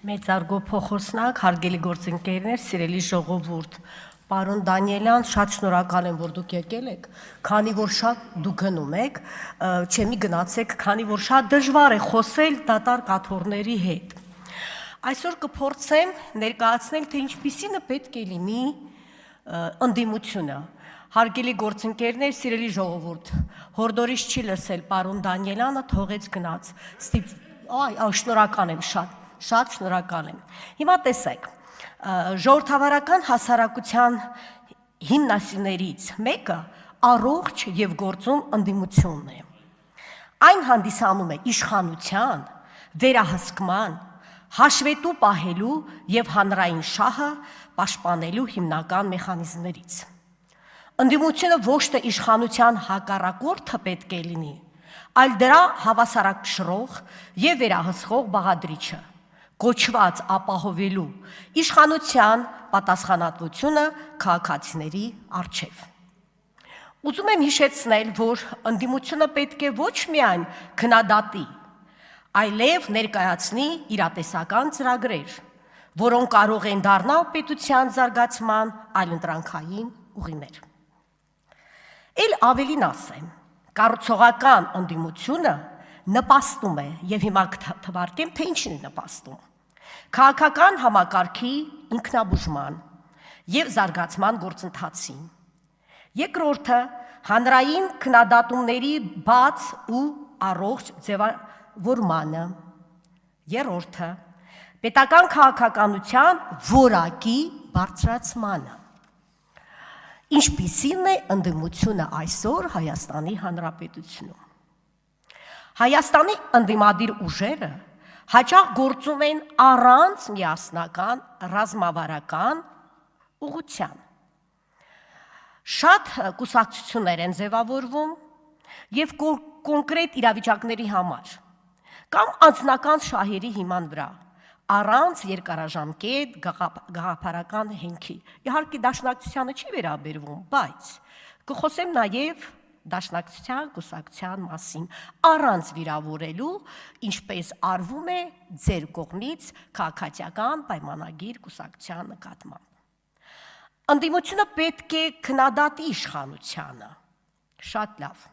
Մեծարգո փոխոսնակ, հարգելի գործընկերներ, սիրելի ժողովուրդ, պարոն Դանիելյան, շատ շնորհակալ եմ, որ դուք եկել եք, քանի որ շատ դուք գնում եք, չեմի գնացեք, քանի որ շատ դժվար է խոսել դատար կաթողների հետ։ Այսօր կփորձեմ ներկայացնել, թե ինչպիսին է պետք է լինի ընդդիմությունը։ Հարգելի գործընկերներ, սիրելի ժողովուրդ, հորդորից չի լսել պարոն Դանիելյանը, թողեց գնաց։ Շնորհակալ եմ շատ շնորհակալ եմ։ Հիմա տեսեք, ժողովրդավարական հասարակության հիմնասյուներից մեկը առողջ եւ գործուն ընդդիմությունն է։ Այն հանդիսանում է իշխանության, վերահսկման, հաշվետու պահելու եւ հանրային շահը պաշտպանելու հիմնական մեխանիզմներից։ Ընդդիմությունը ոչ թե իշխանության հակառակորդը պետք է լինի, այլ դրա հավասարակշռող եւ վերահսկող բաղադրիչը, կոչված ապահովելու իշխանության պատասխանատվությունը քաղաքացիների առջև։ Ուզում եմ հիշեցնել, որ ընդդիմությունը պետք է ոչ միայն քննադատի, այլև ներկայացնի իրատեսական ծրագրեր, որոնք կարող են դառնալ պետության զարգացման այլընտրանքային ուղիներ։ Էլ ավելին ասեմ, կառուցողական ընդդիմությունը նպաստում է, եւ հիմա կթվարկեմ, թե ինչին է նպաստում։ Քաղաքական համակարգի ինքնաբուժման եւ զարգացման գործընթացին։ Երկրորդը հանրային քննադատումների բաց ու առողջ ձևավորմանը։ Երրորդը պետական քաղաքականության որակի բարձրացմանը։ Ինչպիսին է ընդդիմությունը այսօր Հայաստանի Հանրապետությունում։ Հայաստանի ընդդիմադիր ուժերը հաճախ գործում են առանց միասնական ռազմավարական ուղղության։ Շատ կուսակցություններ են ձևավորվում եւ կոնկրետ իրավիճակների համար կամ անձնական շահերի հիման վրա, առանց երկարաժամկետ գաղափարական հենքի։ Իհարկե դաշնակցությանը չի վերաբերվում, բայց կխոսեմ նաեւ դաշնակցության, կուսակցության մասին, առանց վիրավորելու, ինչպես արվում է ձեր կողմից քաղաքացիական պայմանագիր կուսակցության նկատմամբ։ Ընդդիմությունը պետք է քննադատի իշխանությանը։ Շատ լավ։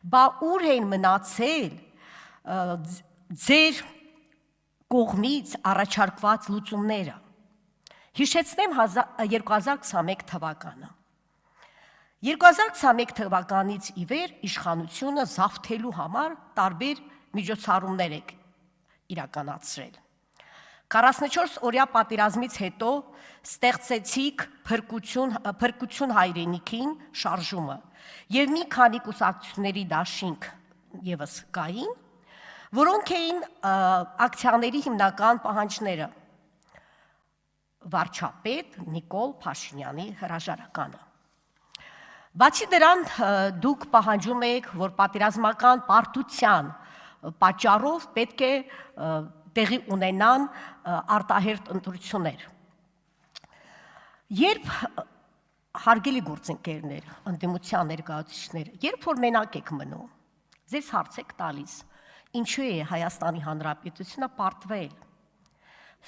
Բա ուր են մնացել ձեր կողմից առաջարկված լուծումները։ Հիշեցնեմ 2021 թվականը։ 2021 թվականից ի վեր իշխանությունը զավթելու համար տարբեր միջոցառումներ է իրականացրել։ 44 օրյա պատերազմից հետո ստեղծեցիք փրկություն հայրենիքին շարժումը եւ մի քանի կուսակցությունների դաշինք եւս կային, որոնք էին ակցիաների հիմնական պահանջները վարչապետ Նիկոլ Փաշինյանի հրաժարականը։ Բացի դրան դուք պահանջում եք, որ պատերազմական պարտության պատճառով պետք է տեղի ունենան արտահերթ ընտրություններ։ Երբ հարգելի գործընկերներ, ընդդիմության ներկայացուցիչներ, երբ որ մենակ եք մնում, ձեզ հարց եք տալիս, ինչու է Հայաստանի Հանրապետությունը պարտվել։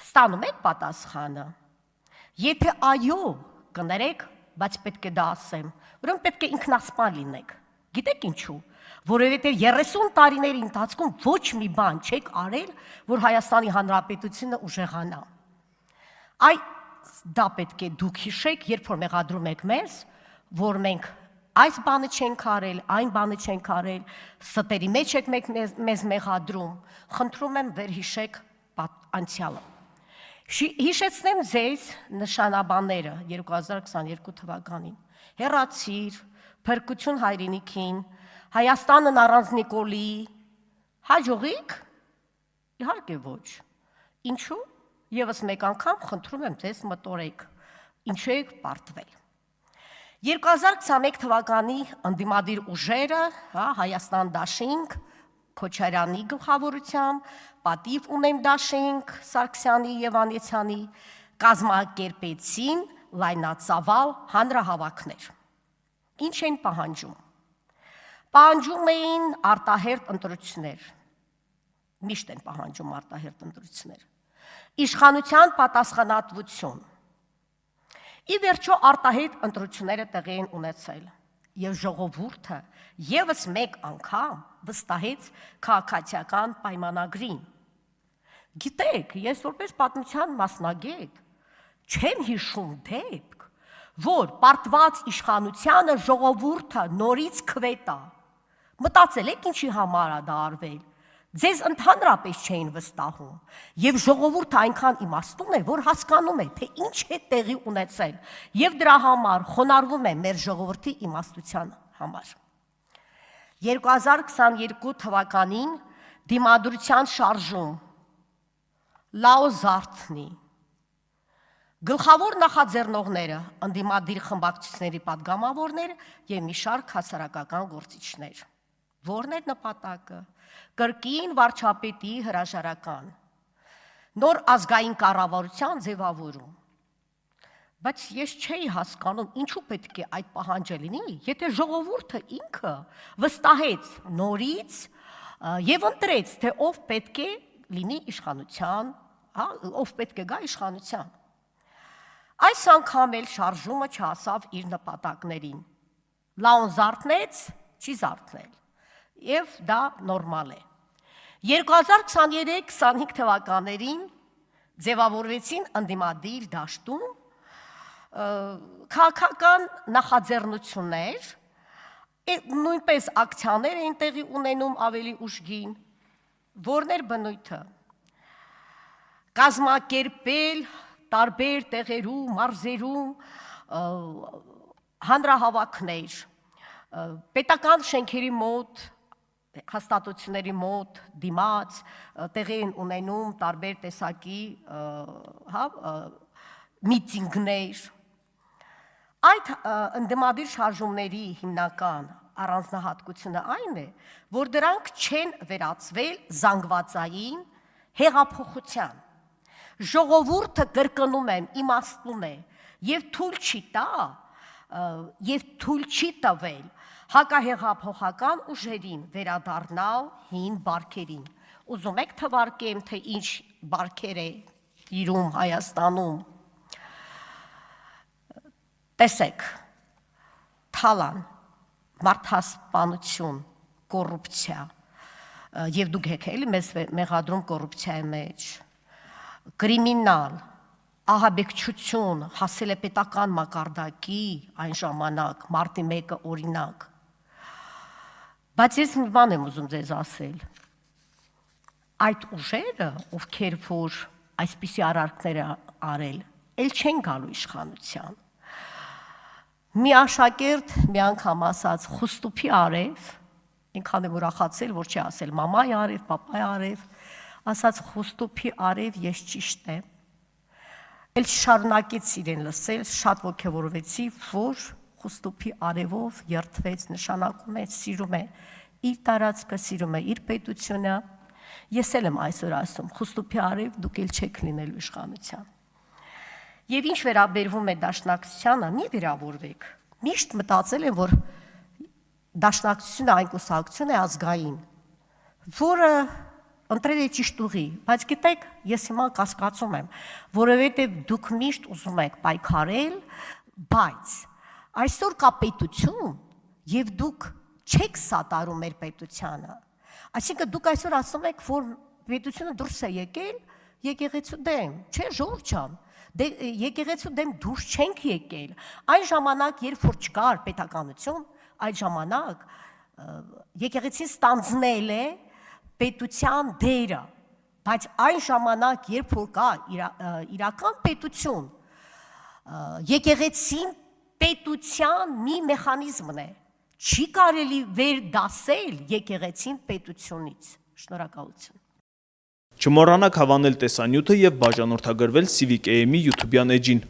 Ստանում եք պատասխանը։ Եթե այո, կներեք, բայց պետք է դա ասեմ, ուրեմն պետք է ինքնասպան լինեք։ Գիտեք ինչու։ Որովհետև 30 տարիների ընթացքում ոչ մի բան չեք արել, որ Հայաստանի Հանրապետությունը ուժեղանա։ Դա պետք է դուք հիշեք, երբ որ մեղադրում եք մեզ, որ մենք այս բանը չենք արել, այն բանը չենք արել, ստերի մեջ եք մեզ մեղադրում, խնդրում եմ վերհիշեք անցյալը։ Հիշեցնեմ ձեզ նշանաբանները 2022 թվականին։ Հեռացիր, փրկություն հայրենիքին, Հայաստանն առանց Նիկոլի, հաջողի՞ք։ Իհարկե ոչ։ Ինչու՞։ Եվս մեկ անգամ խնդրում եմ ձեզ մտորեք, ինչու եք պարտվել։ 2021 թվականի ընդդիմադիր ուժերը, Հայաստան դաշինք, Քոչարյանի գլխավորությամբ, Պատիվ ունեմ դաշինք, Սարգսյանի եւ Անեցյանի կազմակերպեցին լայնածավալ հանրահավաքներ։ Ինչ են պահանջում։ Պահանջում էին արտահերթ ընտրություններ։ Միշտ են պահանջում արտահերթ ընտրություններ։ Իշխանության պատասխանատվություն։ Ի վերջո արտահայտ ընտրությունները տեղի են ունեցել եւ ժողովուրդը եւս մեկ անգամ վստահեց քաղաքացիական պայմանագրին։ Գիտեք, ես որպես պատմության մասնագետ չեմ հիշում դեպք, որ պարտված իշխանությանը ժողովուրդը նորից քվետա։ Մտածել եք ինչի համար է դա արվել։ Ձեզ ընդհանրապես չէին վստահում, եւ ժողովուրդը այնքան իմաստուն է, որ հասկանում է, թե ինչ է տեղի ունեցել, եւ դրա համար խոնարհվում է մեր ժողովրդի իմաստության համար։ 2022 թվականին դիմադրության շարժում Լաոզարթնի գլխավոր նախաձեռնողները, ընդդիմադիր խմբակցությունների պատգամավորներ եւ մի շարք հասարակական գործիչներ։ Որն էր նպատակը։ Կրկին վարչապետի հրաժարական, նոր ազգային կառավարության ձևավորում։ Բայց ես չէի հասկանում, ինչու պետք է այդ պահանջը լինի, եթե ժողովուրդը ինքը վստահեց նորից եւ ընտրեց, թե ով պետք է լինի իշխանության, ով պետք է գա իշխանության։ Այս անգամ էլ շարժումը չհասավ իր նպատակներին։ Լաոն զարթնեց, չի զարթնել։ Եվ դա նորմալ է։ 2023-25 թվականներին ձևավորվեցին ընդդիմադիր դաշտում քաղաքական նախաձեռնություններ, նույնպես ակցիաներ էին տեղի ունենում ավելի ուժգին, որն էր բնույթը։ Կազմակերպել տարբեր տեղերում, մարզերում հանրահավաքներ, պետական շենքերի մոտ, հաստատությունների մոտ դիմաց տեղի են ունենում տարբեր տեսակի միտինգներ։ Այդ ընդդիմադիր շարժումների հիմնական առանձնահատկությունը այն է, որ դրանք չեն վերածվել զանգվածային հեղափոխության։ Ժողովուրդը կրկնում եմ իմաստուն է եւ թույլ չի տվել հակահեղափոխական ուժերին վերադառնալ հին բարքերին։ Ուզում եք թվարկեմ, թե ինչ բարքեր է իրում Հայաստանում։ Տեսեք, թալան, մարդասպանություն, կոռուպցիա, եւ դուք եք էլի մեզ մեղադրում կոռուպցիայի մեջ, կրիմինալ, ահաբեկչություն, հասել է պետական մակարդակի այն ժամանակ, մարտի 1-ը օրինակ։ Բայց ես մի բան եմ ուզում ձեզ ասել։ Այդ ուժերը, ովքեր որ այսպիսի արարքներ արել, էլ չեն գալու իշխանության։ Մի աշակերտ մի անգամ ասաց խուստուփի արև, ինքան եմ ուրախացել, որ չի ասել մամայ արև, պապայ արև, ասաց խուստուփի արև ես ճիշտ եմ։ Էլ շարունակեց իրեն լսել, շատ ոգևորվեցի, որ խուստուփի արևով երթվեց, նշանակում է, սիրում է իր տարածքը, սիրում է իր պետությունը։ Ես էլ եմ այսօր ասում, խուստուփի արև դուք էլ չեք լինելու իշխանության։ Եվ ինչ վերաբերվում է դաշնակցությանը, մի վիրավորվեք։ Միշտ մտածել եմ, որ դաշնակցությունը այն կուսակցություն է ազգային, որը ընտրել է ճիշտ ուղի, բայց գիտեք, ես հիմա կասկածում եմ, որովհետև դուք միշտ ուզում եք պայքարել, բայց այսօր կա պետություն, եւ դուք չեք սատարում մեր պետությանը։ Այսինքն դուք այսօր ասում եք, որ պետությունը դուրս է եկել եկեղեցու դեմ, չէ, ժողովուրդ ջան, եկեղեցու դեմ դուրս չենք եկել։ Այն ժամանակ, երբ որ չկար պետականություն, այդ ժամանակ եկեղեցին ստանձնել է պետության դերը, բայց այն ժամանակ, երբ որ կա իրական պետություն, եկեղեցին պետության մի մեխանիզմն է, չի կարելի վերդասել եկեղեցին պետությունից։ Շնորհակալություն։ Չմոռանաք հավանել տեսանյութը և բաժանորդագրվել Civic AM-ի YouTube-յան էջին։